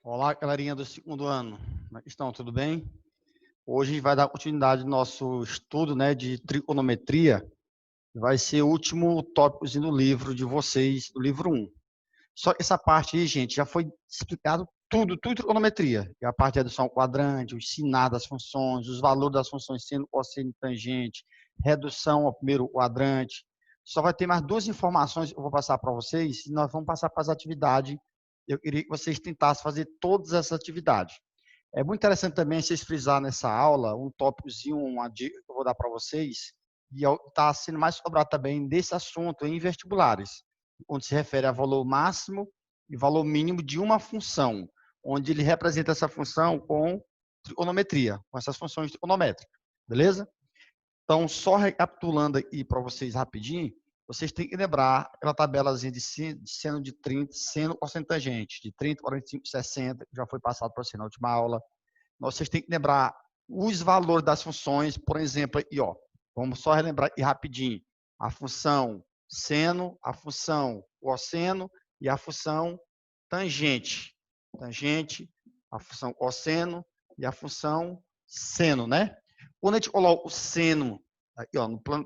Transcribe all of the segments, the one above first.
Olá, galerinha do segundo ano. Como é que estão? Tudo bem? Hoje a gente vai dar continuidade ao nosso estudo, né, de trigonometria. Vai ser o último tópicozinho do livro de vocês, do livro um. Só que essa parte aí, gente, já foi explicado tudo trigonometria. E a parte de redução ao quadrante, o ensinar das funções, os valores das funções seno, cosseno e tangente, redução ao primeiro quadrante. Só vai ter mais duas informações que eu vou passar para vocês e nós vamos passar para as atividades. Eu queria que vocês tentassem fazer todas essas atividades. É muito interessante também vocês frisar nessa aula um tópicozinho, uma dica que eu vou dar para vocês, e está sendo mais cobrado também desse assunto em vestibulares, onde se refere a valor máximo e valor mínimo de uma função, onde ele representa essa função com trigonometria, com essas funções trigonométricas, beleza? Então, só recapitulando aqui para vocês rapidinho, vocês têm que lembrar aquela tabelazinha de seno de 30, seno cosseno tangente, de 30, 45, 60, que já foi passado para você na última aula. Vocês têm que lembrar os valores das funções, por exemplo, aqui, ó. Vamos só relembrar aqui rapidinho. A função seno, a função cosseno e a função tangente. Tangente, a função cosseno e a função seno, né? Quando a gente coloca o seno aqui, ó, no plano,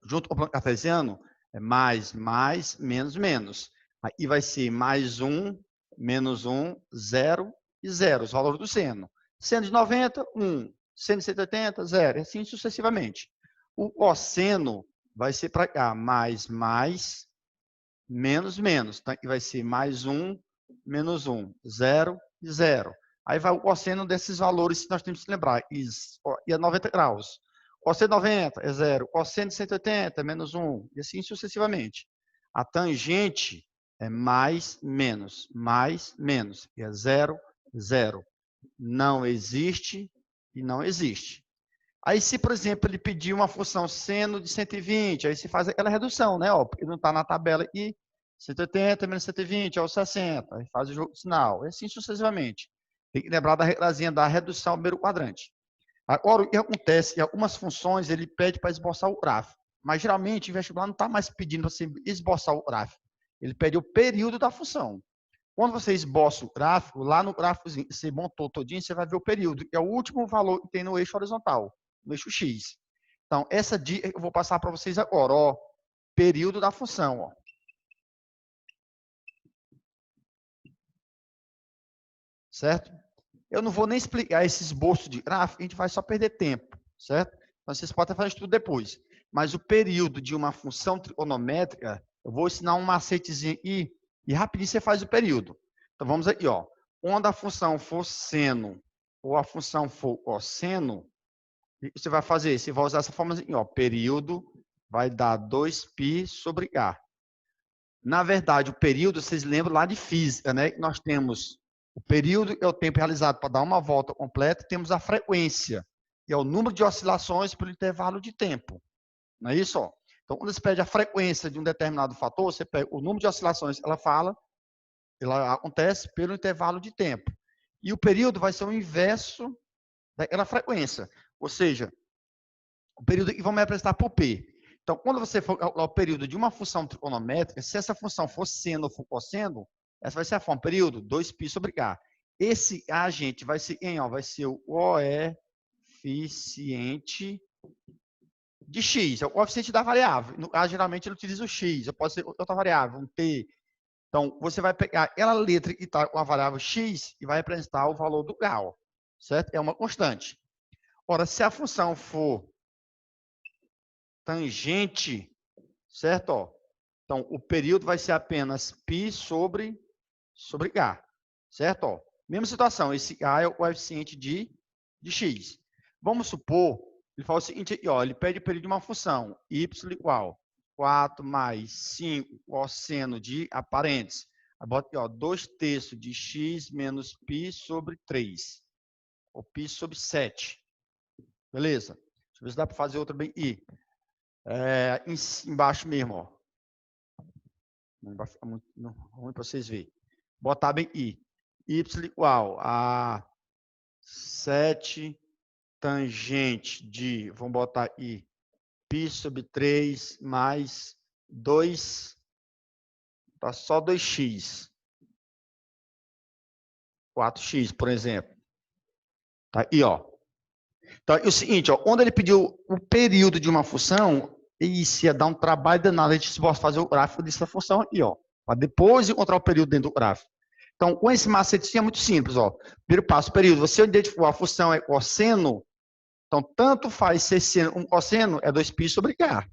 junto com o plano cartesiano, é mais, menos. Aí vai ser mais 1, menos 1, 0 e 0, os valores do seno. Seno de 90, 1. Seno de 180, 0. E assim sucessivamente. O cosseno vai ser para cá, mais, menos. Tá? E vai ser mais 1, menos 1, 0 e 0. Aí vai o cosseno desses valores que nós temos que lembrar. E é 90 graus. Cosseno de 90 é 0. Cosseno de 180 é menos 1. E assim sucessivamente. A tangente é mais, menos. E é 0, 0. Não existe e não existe. Aí, se, por exemplo, ele pedir uma função seno de 120, aí se faz aquela redução, né? Ó, porque não está na tabela aqui, 180 menos 120 é o 60. Aí faz o jogo de sinal. E assim sucessivamente. Tem que lembrar da regrazinha da redução ao primeiro quadrante. Agora, o que acontece? Em algumas funções, ele pede para esboçar o gráfico. Mas, geralmente, o vestibular não está mais pedindo para você esboçar o gráfico. Ele pede o período da função. Quando você esboça o gráfico, lá no gráfico você montou todinho, você vai ver o período, que é o último valor que tem no eixo horizontal, no eixo X. Então, essa dica eu vou passar para vocês agora, ó, período da função, ó. Certo? Eu não vou nem explicar esse esboço de gráfico, a gente vai só perder tempo, certo? Então, vocês podem fazer isso tudo depois. Mas o período de uma função trigonométrica, eu vou ensinar um macetezinho aqui, e rapidinho você faz o período. Então, vamos aqui, ó. Quando a função for seno, ou a função for cosseno, o que você vai fazer? Você vai usar essa forma assim, ó. Período vai dar 2π sobre A. Na verdade, o período, vocês lembram lá de física, né? Nós temos o período, é o tempo realizado para dar uma volta completa, e temos a frequência, que é o número de oscilações pelo intervalo de tempo. Não é isso? Ó? Então, quando você pede a frequência de um determinado fator, você pega o número de oscilações, ela acontece pelo intervalo de tempo. E o período vai ser o inverso daquela frequência. Ou seja, o período que vamos representar por P. Então, quando você for calcular o período de uma função trigonométrica, se essa função for seno ou for cosseno, essa vai ser a forma período 2π sobre K. Esse A, gente, vai ser quem? Ó, vai ser o coeficiente de X, é o coeficiente da variável. No caso, geralmente ele utiliza o X, pode ser outra variável, um T. Então, você vai pegar aquela letra que está com a variável X e vai representar o valor do K, ó, certo? É uma constante. Ora, se a função for tangente, certo? Ó, então, o período vai ser apenas π sobre K, certo? Ó, mesma situação, esse A é o coeficiente de X. Vamos supor, ele fala o seguinte, ó, ele pede o período de uma função, y igual 4 mais 5 cosseno de aparentes. Bota aqui, ó, 2/3 de x menos π sobre 3, ou π sobre 7. Beleza? Deixa eu ver se dá para fazer outra bem. Embaixo mesmo, ó. Não vai ficar muito ruim para vocês verem. Botar bem i. Y igual a 7 tangente de, vamos botar i, π sobre 3 mais 2, tá só 2x. 4x, por exemplo. Tá aí, ó. Então, é o seguinte, ó, quando ele pediu o período de uma função, isso ia dar um trabalho danado. A gente pode fazer o gráfico dessa função aqui, ó, para depois encontrar o período dentro do gráfico. Então, com esse macetezinho é muito simples, ó. Primeiro passo, período. Você identificou a função é cosseno, então tanto faz ser seno um cosseno, é 2π sobre K.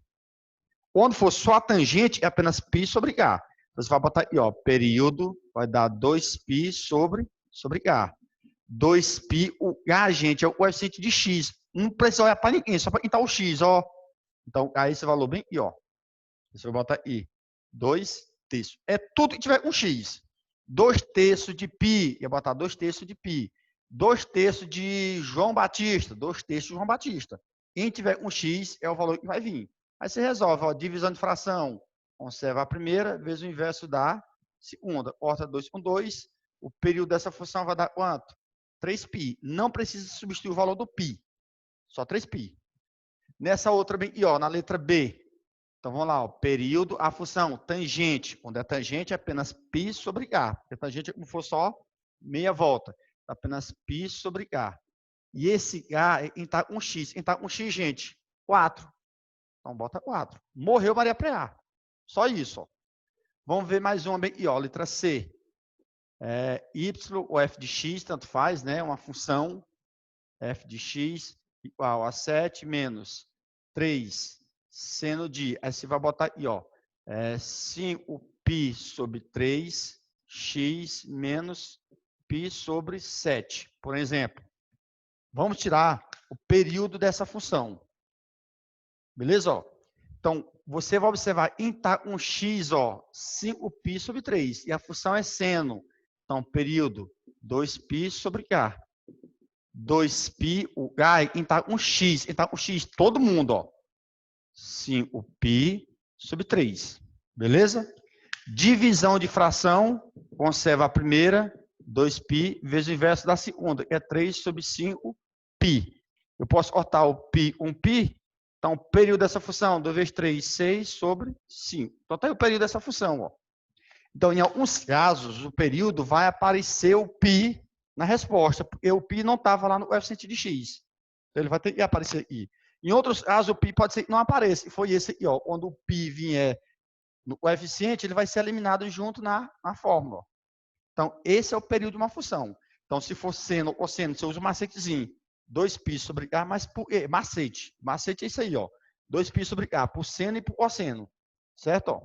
Quando for só a tangente, é apenas π sobre K. Então, você vai botar aqui, ó, período, vai dar 2π sobre K. 2π, o H, gente, é o coeficiente de x. Não precisa olhar para ninguém, só para quem está o x, ó. Então, aí esse valor bem aqui, ó. Você vai botar aí, 2/3. É tudo que tiver um x. 2/3 de π, ia botar 2/3 de π. 2/3 de João Batista, 2/3 de João Batista. Quem tiver um x é o valor que vai vir. Aí você resolve, ó, divisão de fração. Conserva a primeira, vezes o inverso da segunda. Corta 2 com 2. O período dessa função vai dar quanto? 3π. Não precisa substituir o valor do π. Só 3π. Nessa outra, e ó, na letra B. Então, vamos lá, ó, período, a função tangente. Quando é tangente, é apenas π sobre K. Porque tangente é como se fosse só meia volta. É apenas π sobre K. E esse K está um x. Está um x, gente, 4. Então, bota 4. Morreu Maria Preá. Só isso, ó. Vamos ver mais uma bem. E ó, letra C. Y ou f de x, tanto faz, né? Uma função f de x igual a 7 menos 3 seno de. Aí você vai botar aí, ó. 5π sobre 3, x menos π sobre 7. Por exemplo, vamos tirar o período dessa função. Beleza? Ó? Então, você vai observar, está um x, ó, 5π sobre 3. E a função é seno. Então, período 2π sobre K. 2π, o K, está um x. Está um x, todo mundo, ó. 5π sobre 3. Beleza? Divisão de fração, conserva a primeira, 2π, vezes o inverso da segunda, que é 3 sobre 5π. Eu posso cortar o π com π, então o período dessa função, 2 vezes 3, 6 sobre 5. Então está aí o período dessa função, ó. Então, em alguns casos, o período vai aparecer o π na resposta, porque o π não estava lá no coeficiente de x. Então, ele vai ter que aparecer aqui. Em outros casos, o π pode ser que não apareça. E foi esse aqui, ó. Quando o π vier no coeficiente, ele vai ser eliminado junto na fórmula. Então, esse é o período de uma função. Então, se for seno ou cosseno, você usa o macetezinho. 2π sobre K, mas por macete. Macete é isso aí, ó. 2π sobre K, por seno e por cosseno. Certo? Ó.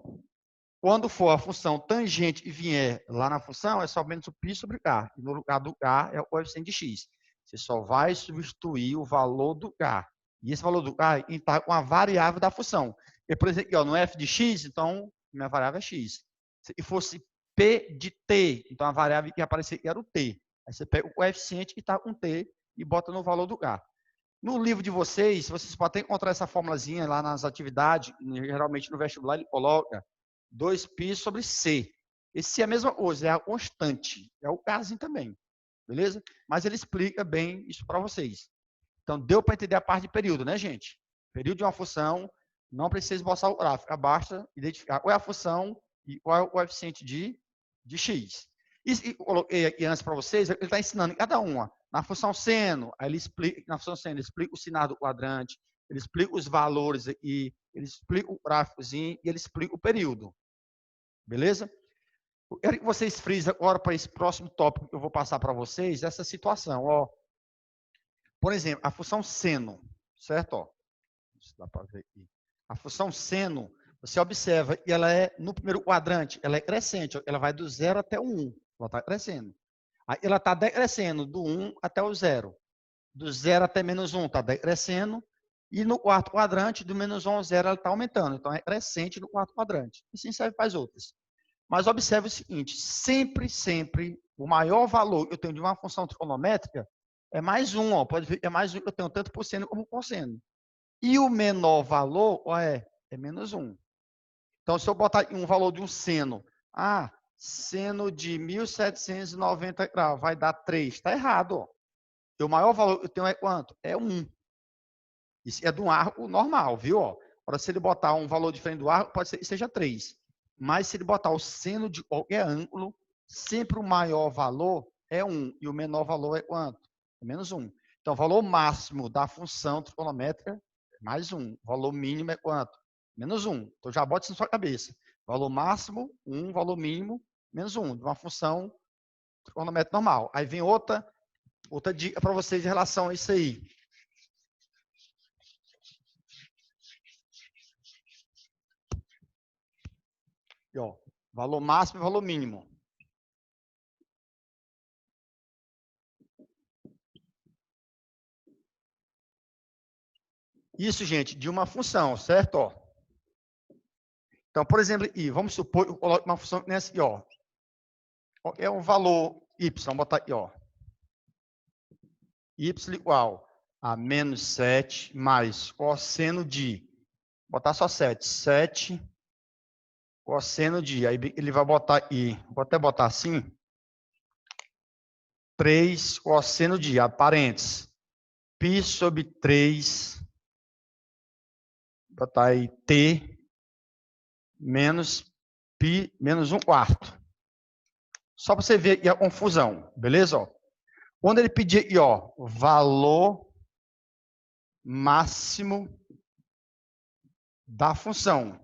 Quando for a função tangente e vier lá na função, é somente o π sobre K. E no lugar do K é o coeficiente de x. Você só vai substituir o valor do K. E esse valor do K está com a variável da função. E, por exemplo, aqui, ó, no f de x, então, minha variável é x. Se fosse p de t, então a variável que ia aparecer era o t. Aí você pega o coeficiente que está com t e bota no valor do K. No livro de vocês podem encontrar essa formulazinha lá nas atividades, geralmente no vestibular ele coloca 2π sobre c. Esse é a mesma coisa, é a constante. É o casinho também, beleza? Mas ele explica bem isso para vocês. Então, deu para entender a parte de período, né, gente? Período de uma função, não precisa esboçar o gráfico, basta identificar qual é a função e qual é o coeficiente de x. E coloquei aqui antes para vocês, ele está ensinando cada uma. Na função seno, aí ele explica, na função seno, ele explica o sinal do quadrante, ele explica os valores aqui, ele explica o gráficozinho e ele explica o período. Beleza? Eu quero que vocês frisem agora para esse próximo tópico que eu vou passar para vocês, essa situação, ó. Por exemplo, a função seno, certo? Ó, dá para ver aqui. A função seno, você observa que ela é, no primeiro quadrante, ela é crescente, ó, ela vai do 0 até o 1, ela está crescendo. Aí ela está decrescendo do 1 até o 0. Do 0 até menos 1 está decrescendo. E no quarto quadrante, do menos 1 ao 0, ela está aumentando. Então, é crescente no quarto quadrante. E assim serve para as outras. Mas observe o seguinte, sempre, o maior valor que eu tenho de uma função trigonométrica é mais 1. Ó, pode ver, é mais 1 que eu tenho tanto por seno como por cosseno. E o menor valor ó, é menos 1. Então, se eu botar um valor de um seno, seno de 1790 graus, vai dar 3. Está errado. Ó. O maior valor que eu tenho é quanto? É 1. Isso é de um arco normal, viu? Ó. Agora, se ele botar um valor diferente do arco, pode ser que seja 3. Mas se ele botar o seno de qualquer ângulo, sempre o maior valor é 1 e o menor valor é quanto? É menos 1. Então, o valor máximo da função trigonométrica é mais 1. O valor mínimo é quanto? Menos 1. Então, já bota isso na sua cabeça. Valor máximo, 1. Valor mínimo, menos 1. De uma função trigonométrica normal. Aí vem outra dica para vocês em relação a isso aí. E, ó, valor máximo e valor mínimo. Isso, gente, de uma função, certo? Ó. Então, por exemplo, vamos supor que eu coloque uma função nessa aqui, ó. É um valor y, vamos botar aqui, ó. Y igual a menos 7 mais cosseno de, vou botar só 7, 7 cosseno de, aí ele vai botar aqui, vou até botar assim, 3 cosseno de, parênteses, π sobre 3, vou botar aí t menos π menos 1/4. Só para você ver aqui a confusão, beleza? Ó. Quando ele pedir aqui, ó, valor máximo da função,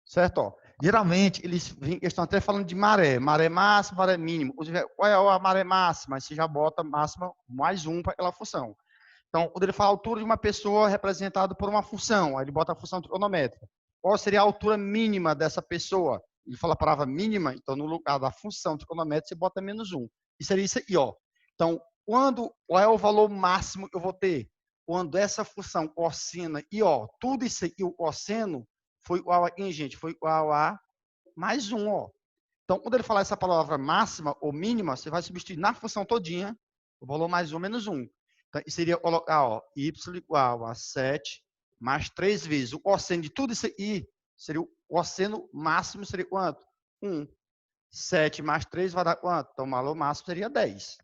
certo? Ó. Geralmente, eles estão até falando de maré máxima, maré mínima. Qual é a maré máxima? Você já bota máxima mais 1 para aquela função. Então, quando ele fala a altura de uma pessoa representada por uma função, aí ele bota a função trigonométrica. Qual seria a altura mínima dessa pessoa? Ele fala a palavra mínima, então no lugar da função trigonométrica você bota menos 1. E seria isso aqui, ó. Então, qual é o valor máximo que eu vou ter? Quando essa função cossena, e ó, tudo isso aqui, o cosseno, foi igual a quem, gente? Foi igual a mais 1, ó. Então, quando ele falar essa palavra máxima ou mínima, você vai substituir na função todinha o valor mais 1 menos 1. Então, seria colocar, ó, y igual a 7 mais 3 vezes o cosseno de tudo isso aqui, seria o cosseno máximo, seria quanto? 1. 7 mais 3 vai dar quanto? Então, o valor máximo seria 10.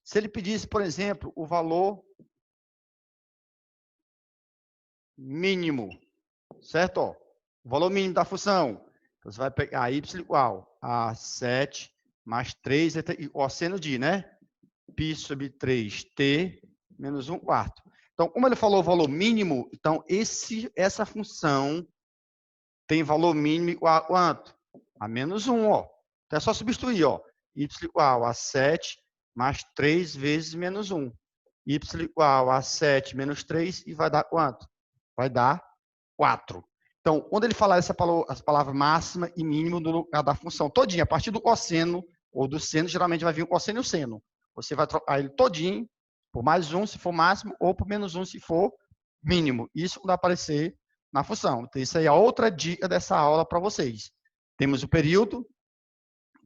Se ele pedisse, por exemplo, o valor mínimo, certo? Ó, o valor mínimo da função. Então, você vai pegar y igual a 7 mais 3, e o cosseno de, né? π sobre 3t menos 1/4. Então, como ele falou o valor mínimo, então essa função tem valor mínimo igual a quanto? A menos 1, ó. Então, é só substituir, ó. Y igual a 7 mais 3 vezes menos 1. Y igual a 7 menos 3 e vai dar quanto? Vai dar 4. Então, quando ele falar essa palavra máxima e mínimo no lugar da função todinha, a partir do cosseno ou do seno, geralmente vai vir o cosseno e o seno. Você vai trocar ele todinho por mais 1 se for máximo ou por menos 1 se for mínimo. Isso vai aparecer na função. Então, isso aí é outra dica dessa aula para vocês. Temos o período,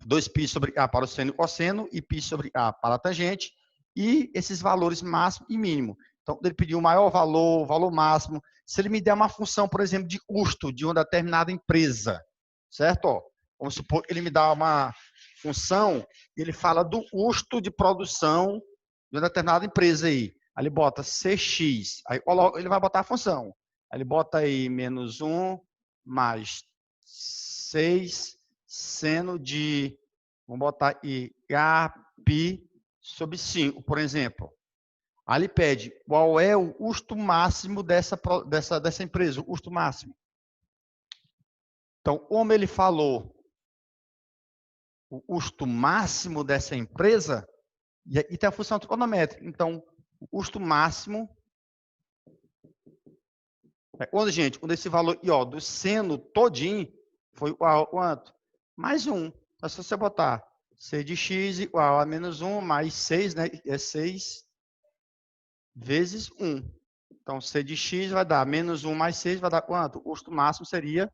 2π sobre A para o seno e cosseno e π sobre A para a tangente e esses valores máximo e mínimo. Então, quando ele pediu o maior valor, o valor máximo, se ele me der uma função, por exemplo, de custo de uma determinada empresa, certo? Ó, vamos supor que ele me dá uma função e ele fala do custo de produção de uma determinada empresa aí. Aí ele bota CX, aí ele vai botar a função. Aí ele bota aí menos 1 mais 6 seno de, vamos botar aí, π sobre 5, por exemplo. Aí ele pede qual é o custo máximo dessa empresa, o custo máximo. Então, como ele falou o custo máximo dessa empresa, e aqui tem a função trigonométrica. Então, o custo máximo é quando, gente, quando esse valor ó, do seno todinho foi igual a quanto? Mais 1. Então, se você botar c de x igual a menos 1 mais 6, né? É 6 vezes 1. Então, c de x vai dar menos 1 mais 6, vai dar quanto? O custo máximo seria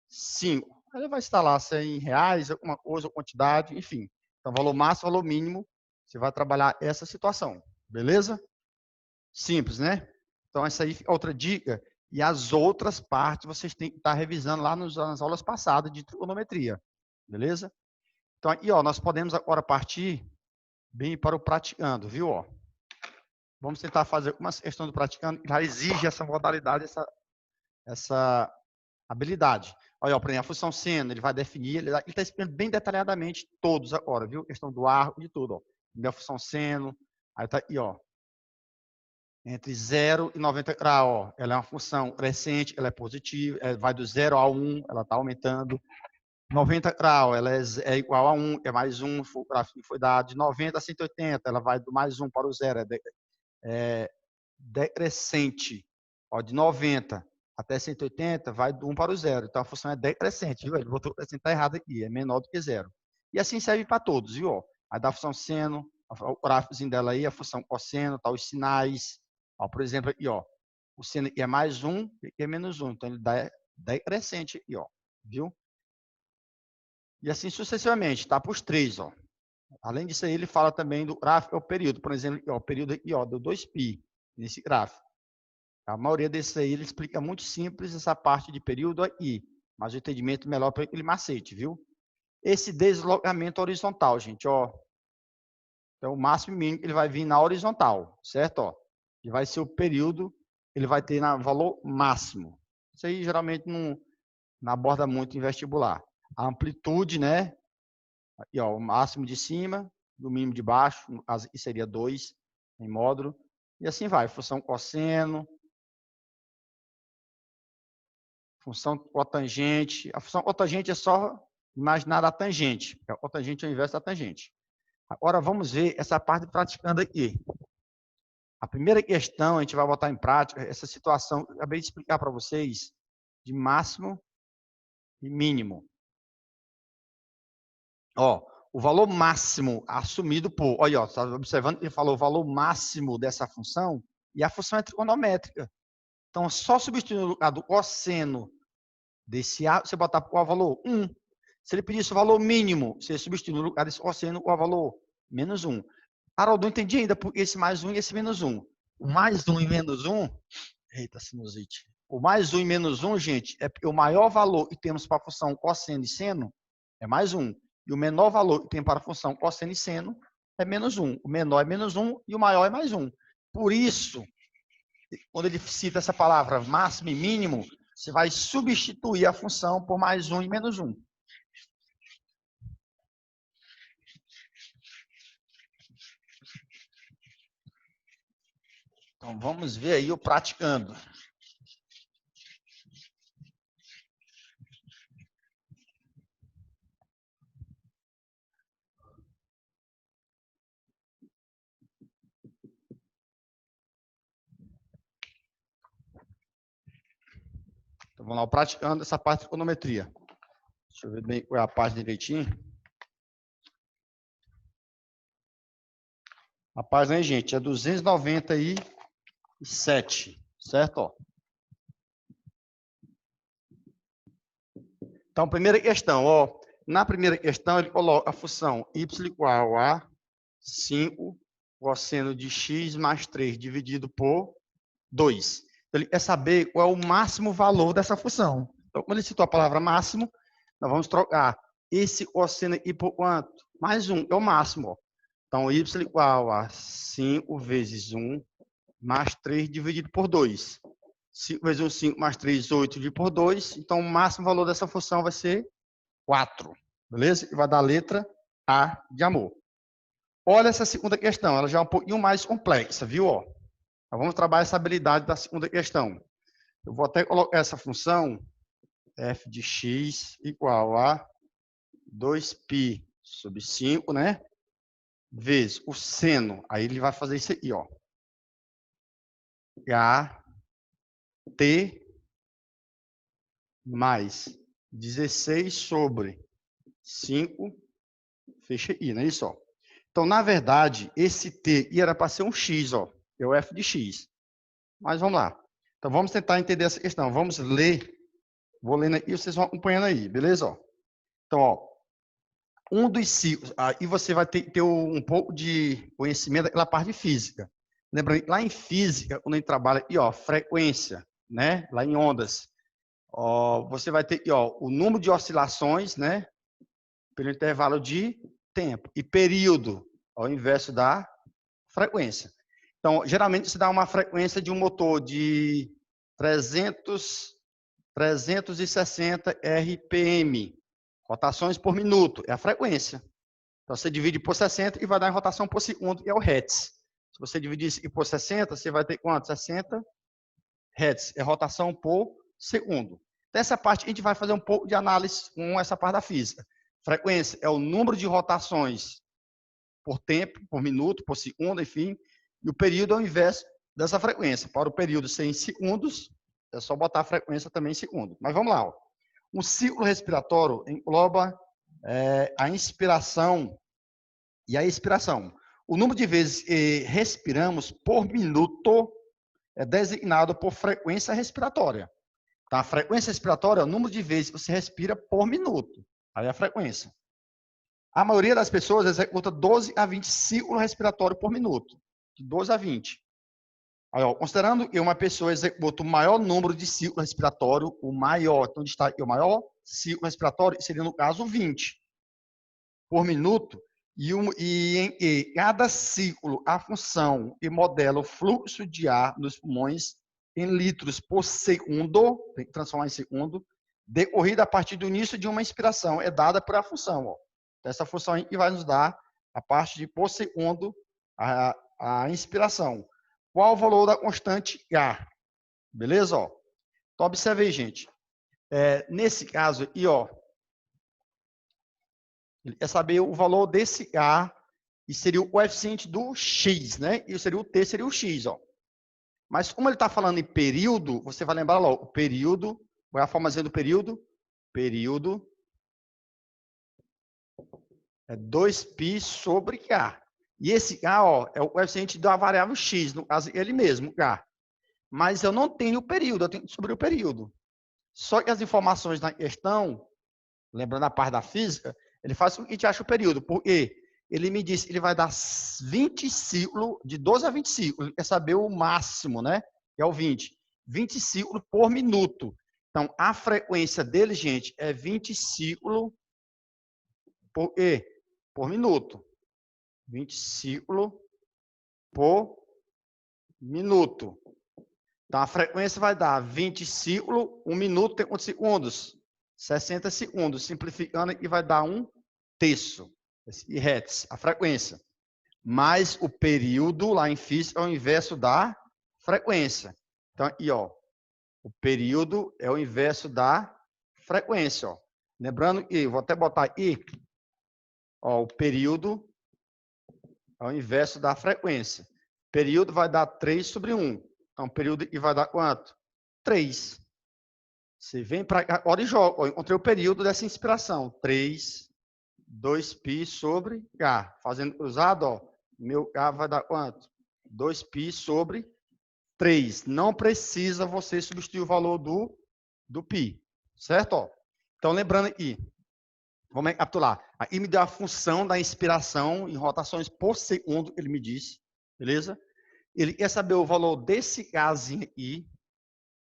5. Aí ele vai instalar se é em reais, alguma coisa, quantidade, enfim. Então, valor máximo, valor mínimo, você vai trabalhar essa situação. Beleza? Simples, né? Então, essa aí é outra dica. E as outras partes vocês têm que estar revisando lá nas aulas passadas de trigonometria. Beleza? Então, aqui, ó, nós podemos agora partir bem para o praticando, viu? Ó? Vamos tentar fazer uma questão do praticando que já exige essa modalidade, essa habilidade. Olha, ó, por exemplo, a função seno, ele vai definir, ele está explicando bem detalhadamente todos agora, viu? Questão do arco, de tudo, ó. A função seno, aí tá aí, ó. Entre 0 e 90 graus, ó. Ela é uma função crescente, ela é positiva, vai do 0 a 1, ela está aumentando. 90 graus, ela é igual a 1, é mais 1, o gráfico foi dado. De 90 a 180, ela vai do mais 1 para o 0, é decrescente. Ó, de 90 até 180, vai do 1 para o 0. Então, a função é decrescente, viu? Ele botou o crescente tá errado aqui, é menor do que 0. E assim serve para todos, viu? Aí dá a função seno, o gráficozinho dela aí, a função cosseno, tá, os sinais. Ó, por exemplo, aqui, ó, o seno é mais 1 e é menos 1. Então, ele dá decrescente aqui, ó, viu? E assim sucessivamente, tá? Para os três, ó. Além disso aí, ele fala também do gráfico, é o período. Por exemplo, ó, o período aqui, ó, do 2π, nesse gráfico. A maioria desses aí, ele explica muito simples essa parte de período aí, mas o entendimento melhor para aquele macete, viu? Esse deslocamento horizontal, gente, ó. Então, o máximo e mínimo, ele vai vir na horizontal, certo? Ó, que vai ser o período, ele vai ter na valor máximo. Isso aí, geralmente, não aborda muito em vestibular. A amplitude, né? Aqui, ó, o máximo de cima, o mínimo de baixo, no caso aqui seria 2 em módulo. E assim vai, função cosseno, função cotangente. A função cotangente é só imaginar a tangente. A cotangente é o inverso da tangente. Agora vamos ver essa parte praticando aqui. A primeira questão, a gente vai botar em prática essa situação que eu acabei de explicar para vocês, de máximo e mínimo. Ó, o valor máximo assumido por... Olha, está observando que ele falou o valor máximo dessa função e a função é trigonométrica. Então, só substituir no lugar do cosseno desse A, você botar qual valor? 1. Se ele pedisse o valor mínimo, você substitui no lugar desse cosseno qual valor? Menos 1. Haroldo, não entendi ainda por esse mais 1 e esse menos 1. O mais 1 e menos 1... Eita, sinusite. O mais 1 e menos 1, gente, é porque o maior valor que temos para a função cosseno e seno é mais 1. E o menor valor que tem para a função cosseno e seno é menos 1. O menor é menos 1 e o maior é mais 1. Por isso, quando ele cita essa palavra máximo e mínimo, você vai substituir a função por mais 1 e menos 1. Então, vamos ver aí o praticando. Então, vamos lá, o praticando essa parte de econometria. Deixa eu ver bem qual é a página direitinho. A página aí, gente, é 297, certo? Ó. Então, primeira questão, ó. Na primeira questão, ele coloca a função y igual a 5 cosseno de x mais 3 dividido por 2. Então, ele quer saber qual é o máximo valor dessa função. Então, quando ele citou a palavra máximo, nós vamos trocar esse cosseno aqui por quanto? Mais 1, é o máximo. Ó. Então, y igual a 5 vezes 1 mais 3 dividido por 2. 5 vezes 1, 5 mais 3, 8 dividido por 2. Então, o máximo valor dessa função vai ser 4. Beleza? E vai dar a letra A de amor. Olha essa segunda questão. Ela já é um pouquinho mais complexa, viu? Ó. Então, vamos trabalhar essa habilidade da segunda questão. Eu vou até colocar essa função f de x igual a 2π sobre 5, né? Vezes o seno. Aí ele vai fazer isso aqui, ó. T mais 16 sobre 5, fecha I, não é isso? Ó. Então, na verdade, esse T era para ser um X, ó, é o f de x. Mas vamos lá. Então, vamos tentar entender essa questão. Vamos ler. Vou lendo aqui e vocês vão acompanhando aí, beleza? Ó. Então, ó, um dos ciclos, aí você vai ter um pouco de conhecimento daquela parte de física. Lembrando, lá em física, quando a gente trabalha aqui, ó, frequência, né? Lá em ondas, ó, você vai ter aqui, ó, o número de oscilações, né? Pelo intervalo de tempo. E período, ao inverso da frequência. Então, geralmente, se dá uma frequência de um motor de 300 360 RPM. Rotações por minuto, é a frequência. Então, você divide por 60 e vai dar em rotação por segundo, e é o Hertz. Se você dividir isso por 60, você vai ter quanto? 60 Hertz, é rotação por segundo. Então, essa parte a gente vai fazer um pouco de análise com essa parte da física. Frequência é o número de rotações por tempo, por minuto, por segundo, enfim. E o período é o inverso dessa frequência. Para o período ser em segundos, é só botar a frequência também em segundo. Mas vamos lá. Ó. Um ciclo respiratório engloba a inspiração e a expiração. O número de vezes que respiramos por minuto é designado por frequência respiratória. Tá? A frequência respiratória é o número de vezes que você respira por minuto. Aí é a frequência. A maioria das pessoas executa 12 a 20 ciclos respiratórios por minuto. De 12 a 20. Aí, ó, considerando que uma pessoa executa o maior número de ciclos respiratórios, o maior, então está aqui, o maior ciclo respiratório seria, no caso, 20 por minuto, e em cada ciclo, a função que modela o fluxo de ar nos pulmões em litros por segundo, tem que transformar em segundo, decorrida a partir do início de uma inspiração, é dada por a função. Ó. Essa função aí vai nos dar a parte de por segundo a inspiração. Qual o valor da constante A? Beleza? Ó? Então, observe aí, gente. Nesse caso aqui, ó, ele quer saber o valor desse A e seria o coeficiente do X, né? E seria o T, seria o X, ó. Mas como ele está falando em período, você vai lembrar logo, o período, qual é a formazinha do período? Período é 2π sobre K. E esse K, ó, é o coeficiente da variável X, no caso, ele mesmo, K. Mas eu não tenho o período, eu tenho que descobrir o período. Só que as informações na questão, lembrando a parte da física, ele faz o que a gente acha o período, porque ele me disse que ele vai dar 20 ciclos, de 12 a 20 ciclos, ele quer saber o máximo, né? Que é o 20. 20 ciclos por minuto. Então, a frequência dele, gente, é 20 ciclos por minuto. 20 ciclos por minuto. Então, a frequência vai dar 20 ciclos, 1 minuto tem quantos segundos? 60 segundos. Simplificando, e vai dar 1/3 de hertz, a frequência. Mas o período, lá em física, é o inverso da frequência. Então, aqui, ó, o período é o inverso da frequência, ó. Lembrando que, vou até botar aqui, ó, o período é o inverso da frequência. Período vai dar 3 sobre 1. Então, o período aqui vai dar quanto? 3. Você vem para cá, agora e joga. Ó, encontrei o período dessa inspiração. 3, 2π sobre K. Fazendo cruzado, ó, meu K vai dar quanto? 2π sobre 3. Não precisa você substituir o valor do π. Certo? Ó. Então, lembrando aqui, vamos recapitular. Aí me deu a função da inspiração em rotações por segundo, ele me disse. Beleza? Ele quer saber o valor desse gasinho aqui.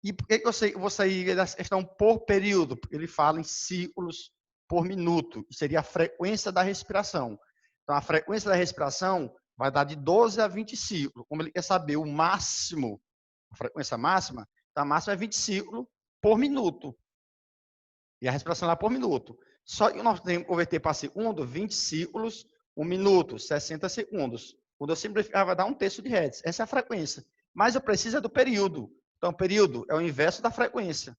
E por que eu sei que eu vou sair da questão por período? Porque ele fala em ciclos por minuto, que seria a frequência da respiração. Então, a frequência da respiração vai dar de 12 a 20 ciclos. Como ele quer saber o máximo, a frequência máxima, então a máxima é 20 ciclos por minuto. E a respiração lá por minuto. Só que nós temos que converter para segundo, 20 ciclos, 1 minuto, 60 segundos. Quando eu simplificar, vai dar 1/3 de hertz. Essa é a frequência. Mas eu preciso do período. Então, o período é o inverso da frequência.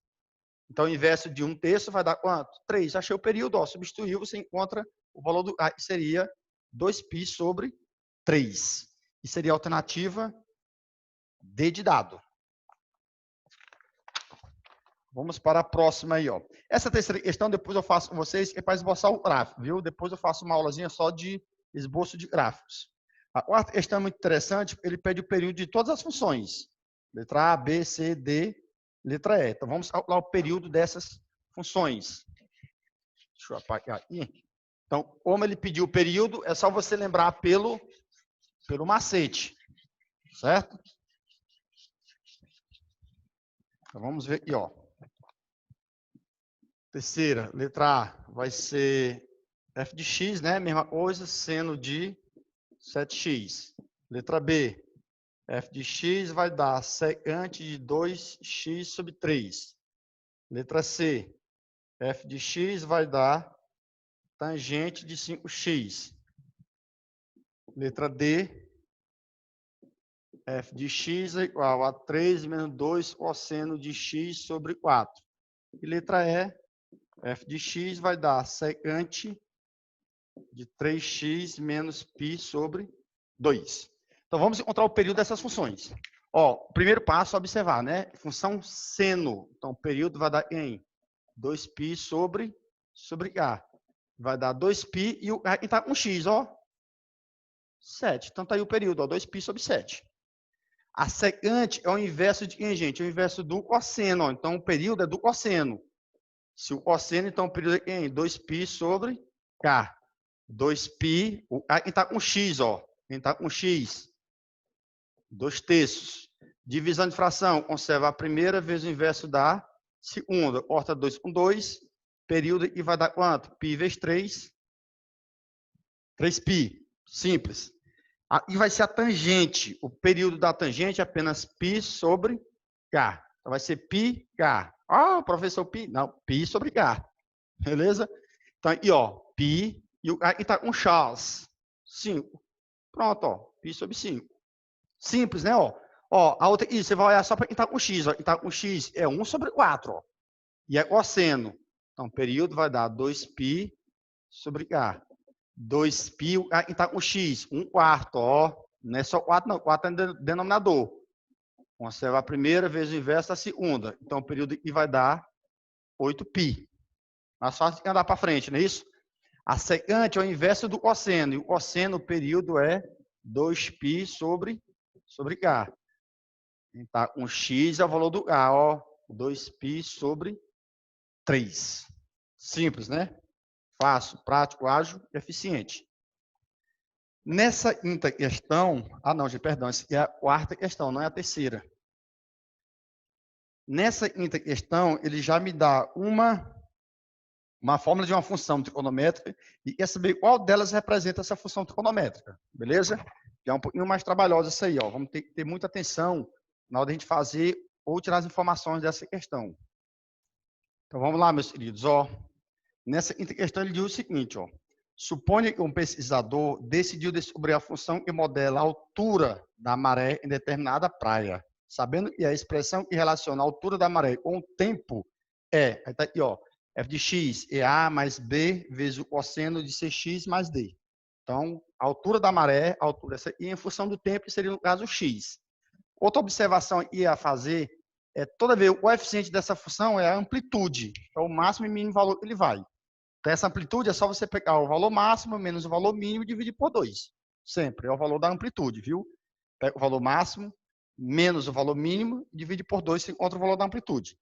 Então, o inverso de 1/3 vai dar quanto? 3. Achei o período, ó, substituiu, você encontra o valor do A, que seria 2π sobre 3. E seria a alternativa D de dado. Vamos para a próxima aí, ó. Essa terceira questão, depois eu faço com vocês, é para esboçar o gráfico, viu? Depois eu faço uma aulazinha só de esboço de gráficos. A quarta questão é muito interessante, porque ele pede o período de todas as funções. Letra A, B, C, D, letra E. Então, vamos calcular o período dessas funções. Deixa eu apagar aqui. Então, como ele pediu o período, é só você lembrar pelo macete. Certo? Então, vamos ver aqui, ó. Terceira, letra A, vai ser f de x, né? Mesma coisa, seno de 7x. Letra B, f de x vai dar secante de 2x sobre 3. Letra C, f de x vai dar tangente de 5x. Letra D, f de x é igual a 3 menos 2 cosseno de x sobre 4. E letra E, f de x vai dar secante de 3x menos π sobre 2. Então, vamos encontrar o período dessas funções. Ó, o primeiro passo é observar, né? Função seno. Então, o período vai dar em 2π sobre A. Vai dar 2π e está com x, ó. 7. Então, está aí o período, ó, 2π sobre 7. A secante é o inverso de quem, gente? É o inverso do cosseno. Ó. Então, o período é do cosseno. Se o cosseno, então, o período é em 2π sobre K. 2π, está com x, ó. Está com x. 2/3. Divisão de fração, conserva a primeira vezes o inverso da segunda. Corta 2 com 2. Período e vai dar quanto? Π vezes 3. 3π. Simples. E vai ser a tangente. O período da tangente é apenas π sobre K. Então, vai ser πK. Ah, professor, π. Não, π sobre K. Beleza? Então, aí, ó, π. E está com Charles. 5. Pronto, ó. Π sobre 5. Simples, né? Ó, a outra, isso, você vai olhar só para quem está com x. Ó. Quem está com x é 1 sobre 4. Ó. E é cosseno. Então, o período vai dar 2π sobre K. 2π, quem está com x, 1/4. Ó. Não é só 4, não. 4 é denominador. Conserva a primeira vezes o inverso da segunda. Então, o período aqui vai dar 8π. Mais fácil de andar para frente, não é isso? A secante é o inverso do cosseno. E o cosseno, o período é 2π sobre K. Tá, com x é o valor do K, ó. 2π sobre 3. Simples, né? Fácil, prático, ágil e eficiente. Nessa quinta questão... Ah, não, gente, perdão. Essa é a quarta questão, não é a terceira. Nessa quinta questão, ele já me dá uma fórmula de uma função trigonométrica e quer saber qual delas representa essa função trigonométrica, beleza? Já é um pouquinho mais trabalhosa isso aí, ó. Vamos ter que ter muita atenção na hora de a gente fazer ou tirar as informações dessa questão. Então, vamos lá, meus queridos, ó. Nessa questão, ele diz o seguinte, ó. Suponha que um pesquisador decidiu descobrir a função que modela a altura da maré em determinada praia, sabendo que a expressão que relaciona a altura da maré com o tempo é, tá aqui, ó, f de x é a mais b vezes o cosseno de cx mais d. Então, a altura da maré, a altura essa aqui, em função do tempo, que seria, no caso, x. Outra observação que ia fazer é, toda vez, o coeficiente dessa função é a amplitude, é o máximo e mínimo valor que ele vai. Então, essa amplitude é só você pegar o valor máximo menos o valor mínimo e dividir por 2. Sempre, é o valor da amplitude, viu? Pega o valor máximo menos o valor mínimo e divide por 2, você encontra o valor da amplitude.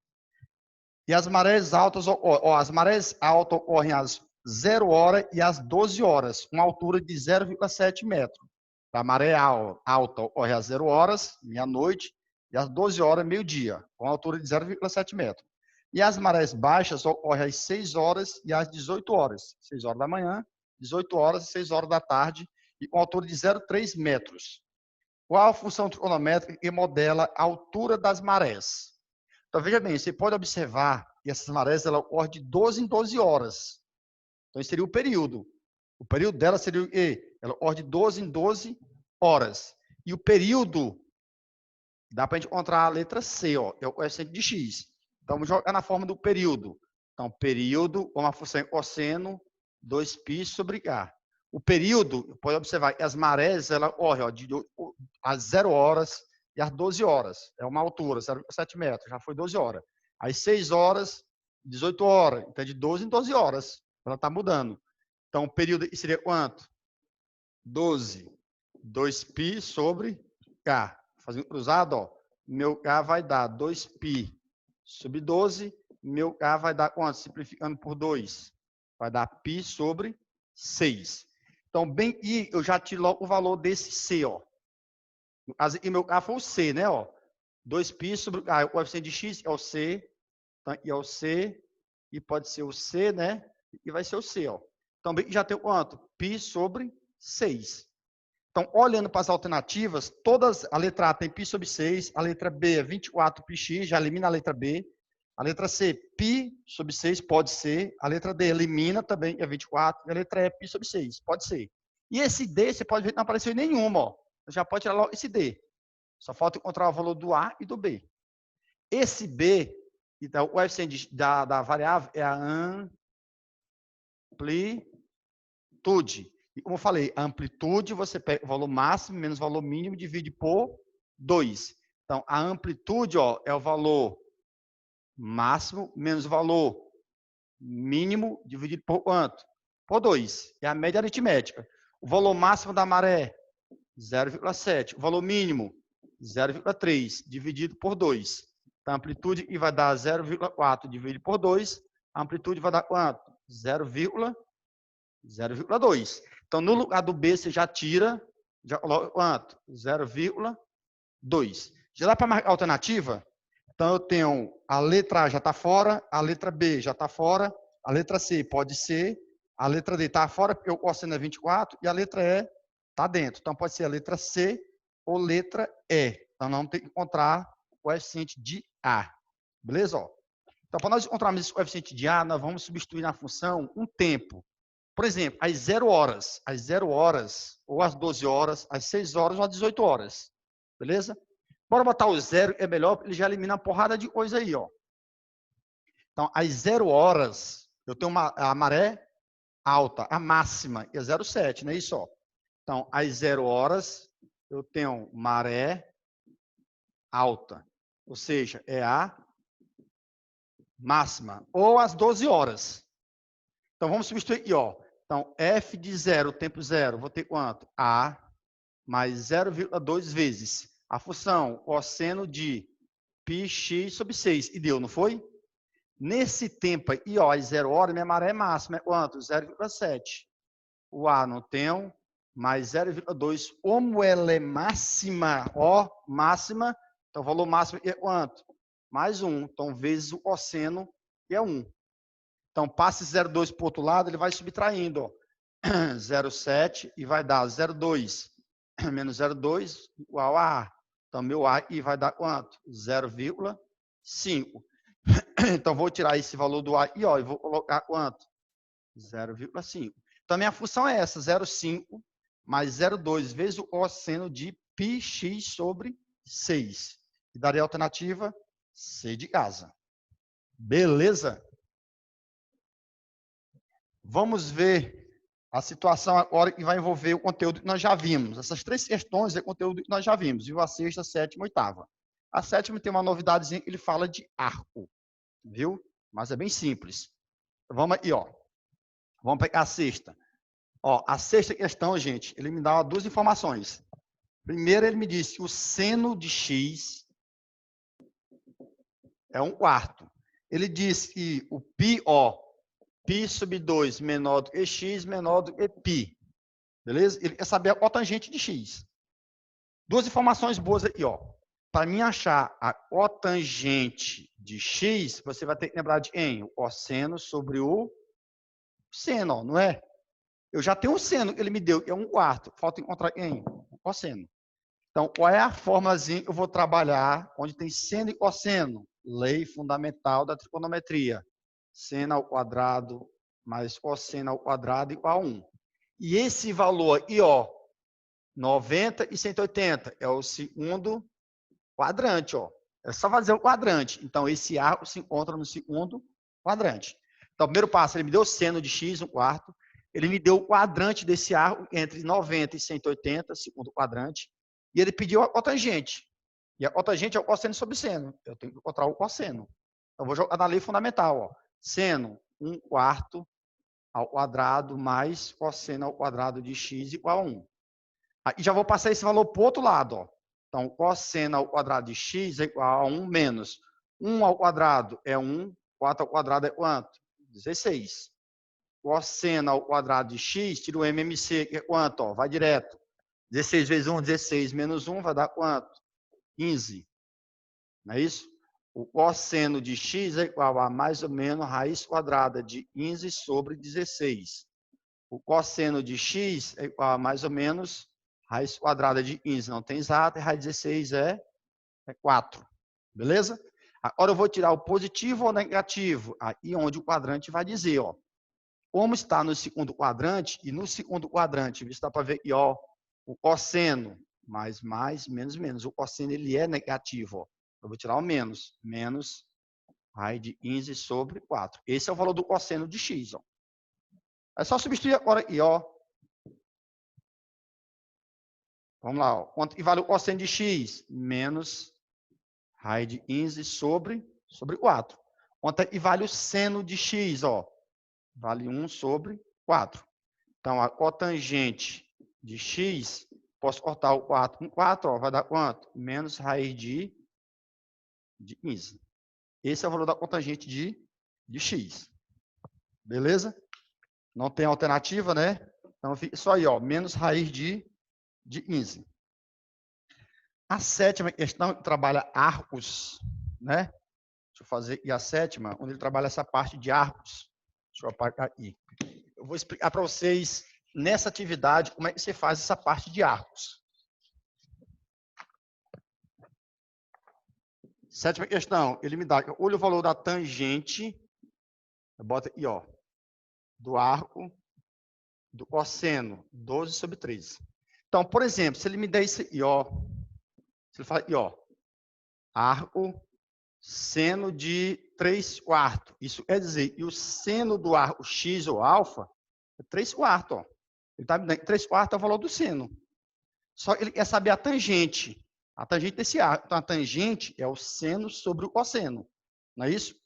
E as marés altas, as marés altas ocorrem às 0 hora e às 12 horas, com altura de 0,7 metros. A maré alta ocorre às 0 horas, meia-noite, e às 12 horas, meio-dia, com altura de 0,7 metros. E as marés baixas ocorrem às 6 horas e às 18 horas. 6 horas da manhã, 18 horas e 6 horas da tarde, e com altura de 0,3 metros. Qual a função trigonométrica que modela a altura das marés? Então, veja bem, você pode observar que essas marés ela ocorrem de 12 em 12 horas. Então, esse seria o período. O período dela seria o quê? Ela ocorre de 12 em 12 horas. E o período, dá para a gente encontrar a letra C, ó, é o coeficiente de x. Então, vamos jogar na forma do período. Então, período, uma função cosseno, 2π sobre K. O período, pode observar que as marés, ela ocorrem às 0 horas e às 12 horas. É uma altura, 0,7 metros, já foi 12 horas. Às 6 horas, 18 horas. Então, de 12 em 12 horas. Ela está mudando. Então, o período seria quanto? 12. 2π sobre K. Fazendo cruzado, ó. Meu K vai dar 2π sobre 12. Meu K vai dar quanto? Simplificando por 2. Vai dar π sobre 6. Então, bem que eu já tiro logo o valor desse C, ó. E meu K foi o C, né, ó. 2π sobre K. O coeficiente de x é o C. Então, aqui é o C. E pode ser o C, né? E vai ser o C, ó. Então, bem que já tem quanto? Π sobre 6. Então, olhando para as alternativas, todas, a letra A tem π sobre 6, a letra B é 24πx, já elimina a letra B. A letra C, π sobre 6 pode ser. A letra D, elimina também, é 24. E a letra E, π sobre 6, pode ser. E esse D, você pode ver que não apareceu em nenhuma, ó. Você já pode tirar logo esse D. Só falta encontrar o valor do A e do B. Esse B, então, o coeficiente da variável é a amplitude. E como eu falei, a amplitude, você pega o valor máximo menos o valor mínimo e divide por 2. Então, a amplitude, ó, é o valor máximo menos o valor mínimo dividido por quanto? Por 2. É a média aritmética. O valor máximo da maré, 0,7. O valor mínimo, 0,3, dividido por 2. Então, a amplitude vai dar 0,4 dividido por 2. A amplitude vai dar quanto? 0,2. Então, no lugar do B, você já tira, já coloca quanto? 0,2. Já dá para marcar a alternativa? Então, eu tenho a letra A já está fora, a letra B já está fora, a letra C pode ser, a letra D está fora, porque o cosseno é 24, e a letra E está dentro. Então, pode ser a letra C ou letra E. Então, não tem que encontrar o coeficiente de A. Beleza? Ó. Então, para nós encontrarmos esse coeficiente de A, nós vamos substituir na função um tempo. Por exemplo, às 0 horas, ou às 12 horas, às 6 horas ou às 18 horas. Beleza? Bora botar o 0, é melhor, ele já elimina uma porrada de coisa aí, ó. Então, às 0 horas, eu tenho a maré alta, a máxima, que é 0,7, não é isso? Ó. Então, às 0 horas, eu tenho maré alta, ou seja, é a máxima, ou às 12 horas. Então, vamos substituir aqui, ó. Então, f de 0, tempo 0, vou ter quanto? A mais 0,2 vezes a função cosseno de πx sobre 6. E deu, não foi? Nesse tempo aí, ó, às 0 horas, minha maré máxima é quanto? 0,7. O A não tem, mais 0,2. Como ela é máxima, ó, máxima, então o valor máximo é quanto? Mais 1. Então, vezes o cosseno, que é 1. Então, passe 0,2 para o outro lado, ele vai subtraindo, ó. 0,7 e vai dar 0,2 menos 0,2 igual a A. Então, meu A e vai dar quanto? 0,5. Então, vou tirar esse valor do A e ó, e vou colocar quanto? 0,5. Então, minha função é essa, 0,5 mais 0,2 vezes o cosseno de πx sobre 6. E daria a alternativa C de casa. Beleza? Vamos ver a situação agora que vai envolver o conteúdo que nós já vimos. Essas 3 questões é conteúdo que nós já vimos, viu? A sexta, a sétima e a oitava. A sétima tem uma novidadezinha, ele fala de arco, viu? Mas é bem simples. Vamos aqui, ó. Vamos pegar a sexta. Ó, a sexta questão, gente, ele me dá 2 informações. Primeiro, ele me disse que o seno de x é 1/4. Ele disse que o π, ó, π sobre 2 menor do que x, menor do que π. Beleza? Ele quer saber a cotangente de x. 2 informações boas aqui, ó. Para mim achar a cotangente de x, você vai ter que lembrar de em o cosseno sobre o seno, ó, não é? Eu já tenho um seno que ele me deu, que é 1/4. Falta encontrar em o cosseno. Então, qual é a formulazinha que eu vou trabalhar onde tem seno e cosseno? Lei fundamental da trigonometria. Seno ao quadrado mais cosseno ao quadrado igual a 1. E esse valor aqui, ó, 90 e 180, é o segundo quadrante, ó. É só fazer o quadrante. Então, esse arco se encontra no segundo quadrante. Então, o primeiro passo, ele me deu seno de x, 1/4. Ele me deu o quadrante desse arco entre 90 e 180, segundo quadrante. E ele pediu a cotangente. E a cotangente é o cosseno sobre seno. Eu tenho que encontrar o cosseno. Então, vou jogar na lei fundamental, ó. Seno 1/4 ao quadrado mais cosseno ao quadrado de x igual a 1. E já vou passar esse valor para o outro lado, ó. Então, cosseno ao quadrado de x é igual a 1 menos 1 ao quadrado é 1, 4 ao quadrado é quanto? 16. Cosseno ao quadrado de x, tira o MMC, que é quanto? Ó, vai direto. 16 vezes 1, 16 menos 1, vai dar quanto? 15. Não é isso? O cosseno de x é igual a mais ou menos raiz quadrada de 15 sobre 16. O cosseno de x é igual a mais ou menos raiz quadrada de 15. Não tem exato, e raiz de 16 é 4. Beleza? Agora eu vou tirar o positivo ou negativo. Aí onde o quadrante vai dizer, ó, como está no segundo quadrante, e no segundo quadrante, você dá para ver aqui, ó, o cosseno, mais, menos, menos. O cosseno, ele é negativo, ó. Eu vou tirar o menos. Menos raiz de 15 sobre 4. Esse é o valor do cosseno de x, ó. É só substituir agora aqui, ó. Vamos lá, ó. Quanto que vale o cosseno de x? Menos raiz de 15 sobre 4. Quanto é que vale o seno de x, ó? Vale 1 sobre 4. Então, a cotangente de x, posso cortar o 4 com 4, ó, vai dar quanto? Menos raiz de 15. Esse é o valor da cotangente de x. Beleza? Não tem alternativa, né? Então, fica só aí, ó, menos raiz de 15. A sétima questão trabalha arcos, né? Deixa eu fazer aqui a sétima, onde ele trabalha essa parte de arcos. Deixa eu apagar aqui. Eu vou explicar para vocês, nessa atividade, como é que você faz essa parte de arcos. Sétima questão, ele me dá, olha o valor da tangente, bota aqui, ó, do arco do cosseno, 12 sobre 13. Então, por exemplo, se ele me der isso aqui, ó, se ele fala aqui, ó, arco seno de 3/4. Isso quer dizer, e o seno do arco x ou alfa é 3/4, ó. Ele tá me dando 3/4 é o valor do seno. Só que ele quer saber a tangente. A tangente desse arco. Então, a tangente é o seno sobre o cosseno. Não é isso?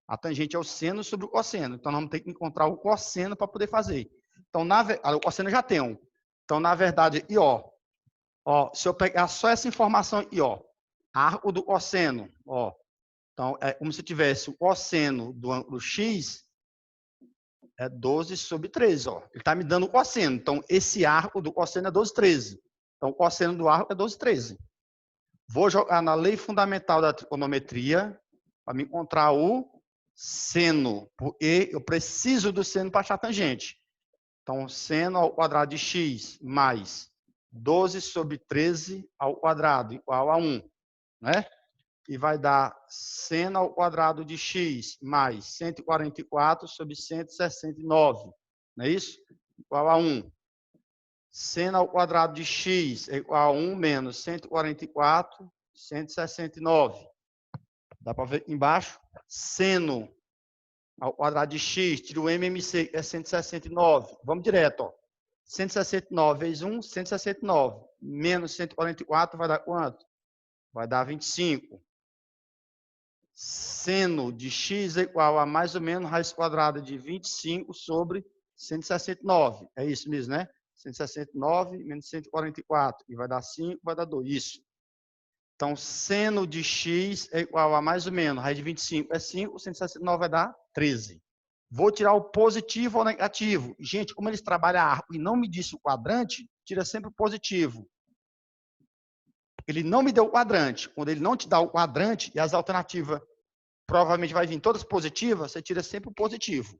A tangente é o seno sobre o cosseno. Então, nós vamos ter que encontrar o cosseno para poder fazer. Então, o cosseno já tem um. Então, na verdade, aqui, ó, se eu pegar só essa informação aqui, ó, arco do cosseno, ó. Então, é como se tivesse o cosseno do ângulo x é 12 sobre 13, ó. Ele está me dando o cosseno. Então, esse arco do cosseno é 12, 13. Então, o cosseno do arco é 12, 13. Vou jogar na lei fundamental da trigonometria para me encontrar o seno, porque eu preciso do seno para achar a tangente. Então, seno ao quadrado de x mais 12 sobre 13 ao quadrado igual a 1, né? E vai dar seno ao quadrado de x mais 144 sobre 169, não é isso? Igual a 1. Seno ao quadrado de x é igual a 1 menos 144, 169. Dá para ver aqui embaixo? Seno ao quadrado de x, tira o MMC, é 169. Vamos direto, ó. 169 vezes 1, 169. Menos 144 vai dar quanto? Vai dar 25. Seno de x é igual a mais ou menos raiz quadrada de 25 sobre 169. É isso mesmo, né? 169 menos 144. E vai dar 5, vai dar 2. Isso. Então, seno de x é igual a mais ou menos raiz de 25 é 5, 169 vai dar 13. Vou tirar o positivo ou negativo. Gente, como eles trabalham arco e não me disse o quadrante, tira sempre o positivo. Ele não me deu o quadrante. Quando ele não te dá o quadrante e as alternativas provavelmente vai vir todas positivas, você tira sempre o positivo.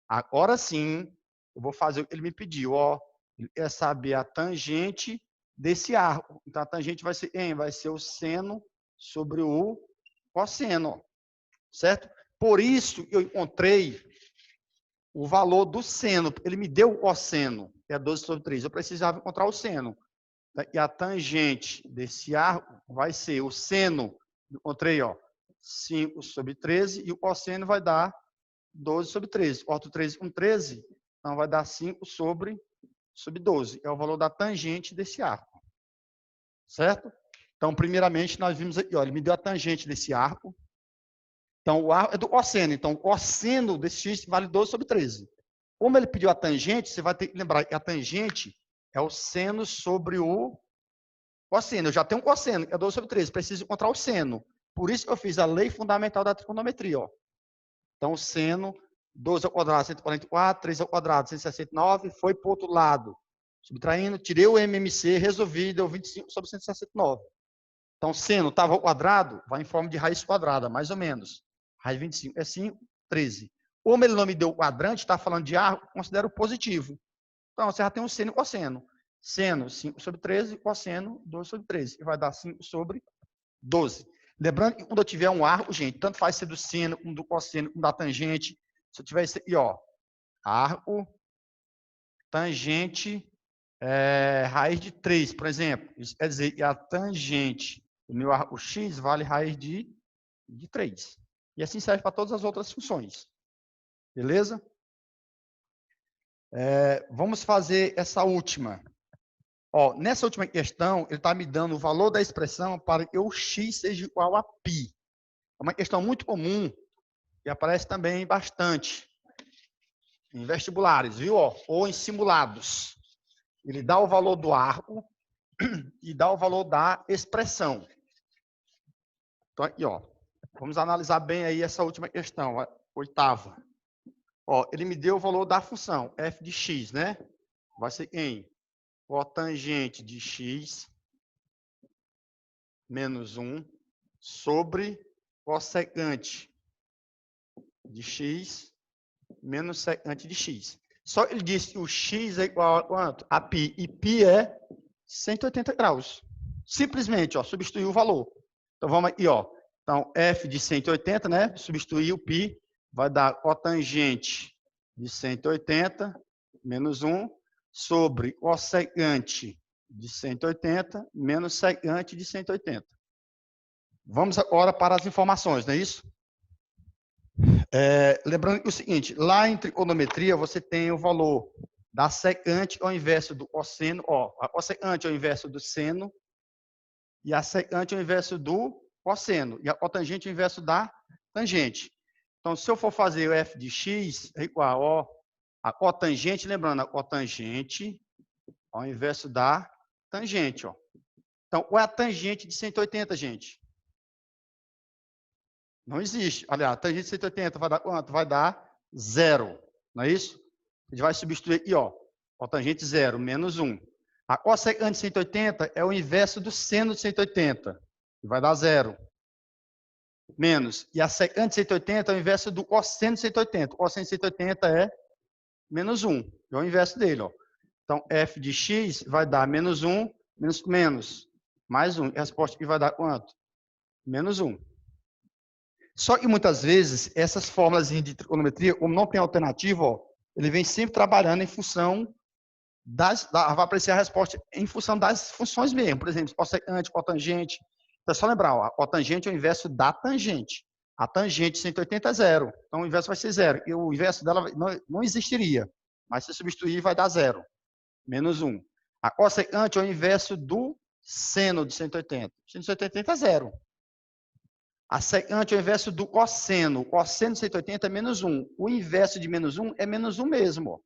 Agora sim, eu vou fazer o que ele me pediu. Ó, ele quer saber a tangente desse arco. Então, a tangente vai ser quem? Vai ser o seno sobre o cosseno. Ó, certo? Por isso, eu encontrei o valor do seno. Ele me deu o cosseno, que é 12 sobre 3. Eu precisava encontrar o seno. E a tangente desse arco vai ser o seno. Encontrei, ó, 5 sobre 13. E o cosseno vai dar 12 sobre 13. Corto 13 com 13. Então, vai dar 5 sobre 12. É o valor da tangente desse arco. Certo? Então, primeiramente, nós vimos aqui, ó, ele me deu a tangente desse arco. Então, o arco é do cosseno. Então, o cosseno desse x vale 12 sobre 13. Como ele pediu a tangente, você vai ter que lembrar que a tangente é o seno sobre o cosseno. Eu já tenho um cosseno, que é 12 sobre 13. Preciso encontrar o seno. Por isso que eu fiz a lei fundamental da trigonometria. Ó. Então, o seno, 12 ao quadrado, 144, 3 ao quadrado, 169, foi para o outro lado. Subtraindo, tirei o MMC, resolvi, deu 25 sobre 169. Então, seno estava ao quadrado, vai em forma de raiz quadrada, mais ou menos. Raiz de 25 é 5, 13. Como ele não me deu o quadrante, está falando de arco, considero positivo. Então, você já tem um seno e cosseno. Seno, 5 sobre 13, cosseno, 12 sobre 13. E vai dar 5 sobre 12. Lembrando que quando eu tiver um arco, gente, tanto faz ser do seno, como do cosseno, como da tangente. Se eu tiver esse aqui, ó, arco, tangente, raiz de 3, por exemplo. Isso quer dizer que a tangente do meu arco x vale raiz de 3. E assim serve para todas as outras funções. Beleza? Vamos fazer essa última. Ó, nessa última questão, ele está me dando o valor da expressão para que o x seja igual a π. É uma questão muito comum e aparece também bastante em vestibulares, viu? Ó, ou em simulados. Ele dá o valor do arco e dá o valor da expressão. Então, aqui, ó, vamos analisar bem aí essa última questão, a oitava. Ó, ele me deu o valor da função f de x, né? Vai ser em cotangente de x menos 1 sobre cossecante de x menos secante de x. Só ele disse que o x é igual a quanto? A π. E π é 180 graus. Simplesmente, ó, substituir o valor. Então, vamos aqui, ó. Então, f de 180, né? Substituir o π, vai dar cotangente de 180 menos 1 sobre cossecante de 180 menos secante de 180. Vamos agora para as informações, não é isso? Lembrando que é o seguinte, lá em trigonometria você tem o valor da secante ao inverso do cosseno, ó, a cossecante ao inverso do seno e a secante ao inverso do cosseno e a cotangente ao inverso da tangente. Então, se eu for fazer o f de x é igual, ó, a cotangente, lembrando, a cotangente ao inverso da tangente, ó. Então, qual é a tangente de 180, gente? Não existe. Aliás, a tangente de 180 vai dar quanto? Vai dar 0. Não é isso? A gente vai substituir aqui, ó. Cotangente 0, menos 1. A cossecante de 180 é o inverso do seno de 180. Vai dar 0. Menos. E a secante de 180 é o inverso do cosseno de 180. O cosseno de 180 é menos 1. É o inverso dele, ó. Então, f de x vai dar menos 1, menos, mais 1. E a resposta aqui vai dar quanto? Menos 1. Só que muitas vezes, essas fórmulas de trigonometria, como não tem alternativa, ó, ele vem sempre trabalhando em função vai aparecer a resposta em função das funções mesmo. Por exemplo, cossecante, cotangente. Então, é só lembrar, ó, a cotangente é o inverso da tangente. A tangente de 180 é 0. Então, o inverso vai ser 0. E o inverso dela não existiria. Mas se substituir, vai dar 0. Menos 1. A cossecante é o inverso do seno de 180. Seno de 180 é 0. A secante é o inverso do cosseno. O cosseno de 180 é menos 1. O inverso de menos 1 é menos 1 mesmo. Ó.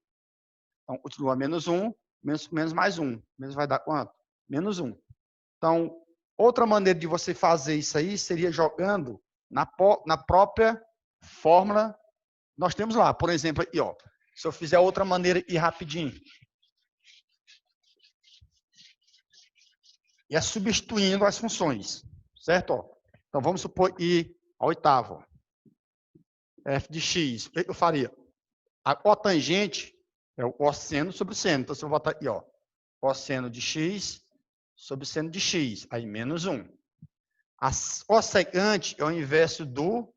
Então, continua menos 1, menos mais 1. Menos vai dar quanto? Menos 1. Então, outra maneira de você fazer isso aí seria jogando na própria fórmula. Nós temos lá, por exemplo, aqui, ó. Se eu fizer outra maneira aqui rapidinho. E é substituindo as funções. Certo? Ó. Então, vamos supor que a oitava. F de x. O que eu faria? A cotangente é o cosseno sobre o seno. Então, se eu botar aqui, ó, cosseno de x sobre seno de x. Aí, menos 1. A cossecante é o inverso do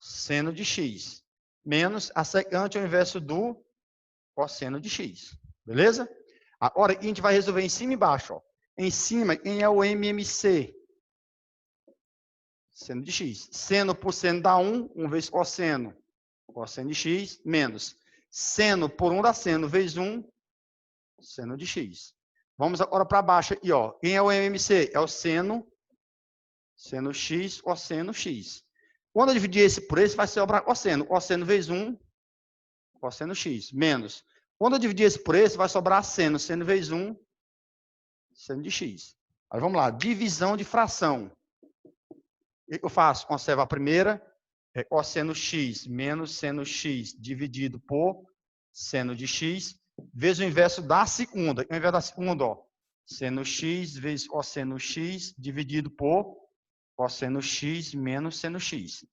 seno de x. Menos a secante é o inverso do cosseno de x. Beleza? Agora, aqui a gente vai resolver em cima e embaixo. Ó. Em cima, quem é o MMC? Seno de x. Seno por seno dá 1. 1 vezes cosseno. Cosseno de x, menos. Seno por 1 dá seno, vezes 1, seno de x. Vamos agora para baixo aqui, ó. Quem é o MMC? É o seno x, cosseno x. Quando eu dividir esse por esse, vai sobrar cosseno. Cosseno vezes 1, cosseno x, menos. Quando eu dividir esse por esse, vai sobrar seno vezes 1, seno de x. Aí vamos lá, divisão de fração. O que eu faço? Conservo a primeira, é cosseno x menos seno x dividido por seno de x, vezes o inverso da segunda. O inverso da segunda, ó, seno x vezes cosseno x dividido por cosseno x menos seno x.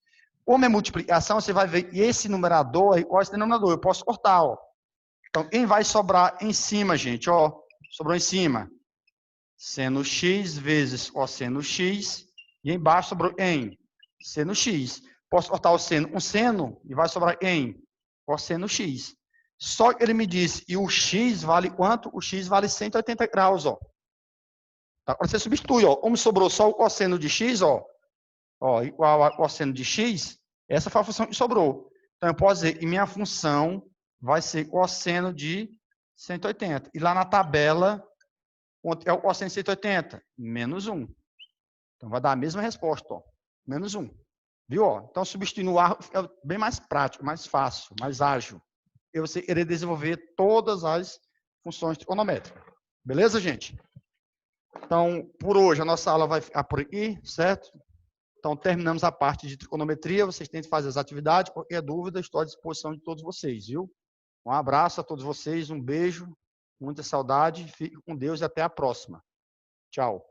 Como é multiplicação, você vai ver que esse numerador é igual a esse denominador. Eu posso cortar, ó. Então, quem vai sobrar em cima, gente, ó, sobrou em cima. Seno x vezes cosseno x E embaixo sobrou em seno x. Posso cortar o seno, um seno, e vai sobrar em cosseno x. Só que ele me disse, e o x vale quanto? O x vale 180 graus, ó. Agora você substitui, ó. Como sobrou só o cosseno de x, ó, igual a cosseno de x, essa foi a função que sobrou. Então, eu posso dizer que minha função vai ser cosseno de 180. E lá na tabela, quanto é o cosseno de 180? Menos 1. Então, vai dar a mesma resposta, ó. Menos 1. Viu? Ó? Então, substituir no ar é bem mais prático, mais fácil, mais ágil. E você querer desenvolver todas as funções trigonométricas. Beleza, gente? Então, por hoje, a nossa aula vai ficar por aqui, certo? Então, terminamos a parte de trigonometria. Vocês tentem fazer as atividades. Qualquer dúvida, estou à disposição de todos vocês, viu? Um abraço a todos vocês, um beijo, muita saudade. Fique com Deus e até a próxima. Tchau.